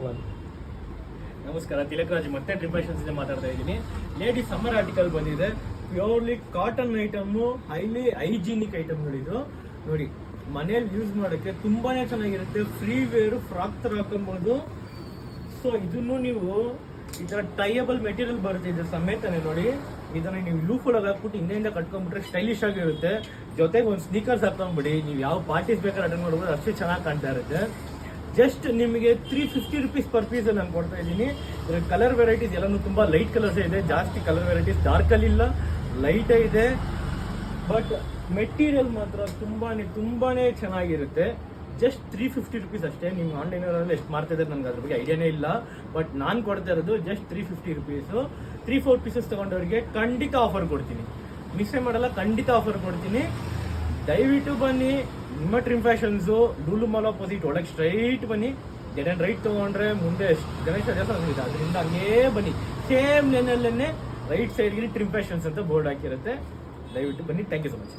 One. ನಮಸ್ಕಾರ, ತಿಲಕ್ ರಾಜ್ ಮತ್ತೆ trip fashions ಇಂದ ಮಾತಾಡ್ತಾ ಇದ್ದೀನಿ. ಲೇಡೀಸ್ ಸಮ್ಮರ್ ಆರ್ಟಿಕಲ್ ಬಂದಿದೆ. Purely cotton item, highly hygienic ಐಟಮ್ಗಳಿದು. ನೋಡಿ, ಮನೇಲಿ ಯೂಸ್ ಮಾಡೋಕ್ಕೆ ತುಂಬಾನೇ ಚೆನ್ನಾಗಿರುತ್ತೆ. ಫ್ರೀ ವೇರ್ ಫ್ರಾಕ್ ತರ ಹಾಕೊಬಹುದು. ಸೊ ಇದನ್ನು ನೀವು ಈ ತರ ಟೈಯಬಲ್ ಮೆಟೀರಿಯಲ್ ಬರುತ್ತೆ ಇದ್ರ ಸಮೇತನೇ. ನೋಡಿ, ಇದನ್ನ ನೀವು ಲೂಪ್ ಒಳಗೆ ಹಾಕ್ಬಿಟ್ಟು ಹಿಂದೆಯಿಂದ ಕಟ್ಕೊಂಡ್ಬಿಟ್ರೆ ಸ್ಟೈಲಿಶ್ ಆಗಿರುತ್ತೆ. ಜೊತೆಗೆ ಒಂದು ಸ್ನೀಕರ್ಸ್ ಹಾಕೊಂಡ್ಬಿಡಿ, ನೀವು ಯಾವ ಪಾರ್ಟೀಸ್ ಬೇಕಾದ್ರೆ ಅಟೆಂಡ್ ಮಾಡ್ಬೋದು, ಅಷ್ಟು ಚೆನ್ನಾಗಿ ಕಾಣ್ತಾ ಇರುತ್ತೆ. ಜಸ್ಟ್ ನಿಮಗೆ 350 ರುಪೀಸ್ ಪರ್ ಪೀಸ್ ನಾನು ಕೊಡ್ತಾ ಇದ್ದೀನಿ. ಇದ್ರ ಕಲರ್ ವೆರೈಟೀಸ್ ಎಲ್ಲಾನು ತುಂಬಾ ಲೈಟ್ ಕಲರ್ಸ್ ಇದೆ. ಜಾಸ್ತಿ ಕಲರ್ ವೆರೈಟೀಸ್ ಡಾರ್ಕ್ ಅಲ್ಲಿ ಇಲ್ಲ, ಲೈಟ್ ಇದೆ. ಬಟ್ ಮೆಟೀರಿಯಲ್ ಮಾತ್ರ ತುಂಬಾನೇ ಚೆನ್ನಾಗಿರುತ್ತೆ. ಜಸ್ಟ್ 350 ರುಪೀಸ್ ಅಷ್ಟೇ. ನೀವು ಆನ್ಲೈನಲ್ಲಿ ಎಷ್ಟು ಮಾಡ್ತಾ ಇದ್ದಾರೆ ನನಗೆ ಅದ್ರ ಬಗ್ಗೆ ಐಡಿಯಾನೇ ಇಲ್ಲ. ಬಟ್ ನಾನು ಕೊಡ್ತಾ ಇರೋದು ಜಸ್ಟ್ 350 ರುಪೀಸು. 3-4 ಪೀಸಸ್ ತಗೊಂಡವ್ರಿಗೆ ಖಂಡಿತ ಆಫರ್ ಕೊಡ್ತೀನಿ, ಮಿಸ್ಸೇ ಮಾಡಲ್ಲ, ಖಂಡಿತ ಆಫರ್ ಕೊಡ್ತೀನಿ. ದಯವಿಟ್ಟು ಬನ್ನಿ. ನಿಮ್ಮ trim fashions Lulu mall opposite ಒಳಗೆ ಸ್ಟ್ರೈಟ್ ಬನ್ನಿ. ಡೆಡ್ ಅಂಡ್ ರೈಟ್ ತಗೊಂಡ್ರೆ ಮುಂದೆ ಗಣೇಶ ದೇವಸ್ಥಾನ ಇದೆ, ಅದರಿಂದ ಹಂಗೇ ಬನ್ನಿ. ಸೇಮ್ ಲೇನಲ್ಲೇ ರೈಟ್ ಸೈಡ್ಗೆ ಟ್ರಿಮ್ ಫ್ಯಾಷನ್ಸ್ ಅಂತ ಬೋರ್ಡ್ ಹಾಕಿರುತ್ತೆ. ದಯವಿಟ್ಟು ಬನ್ನಿ. Thank you so much.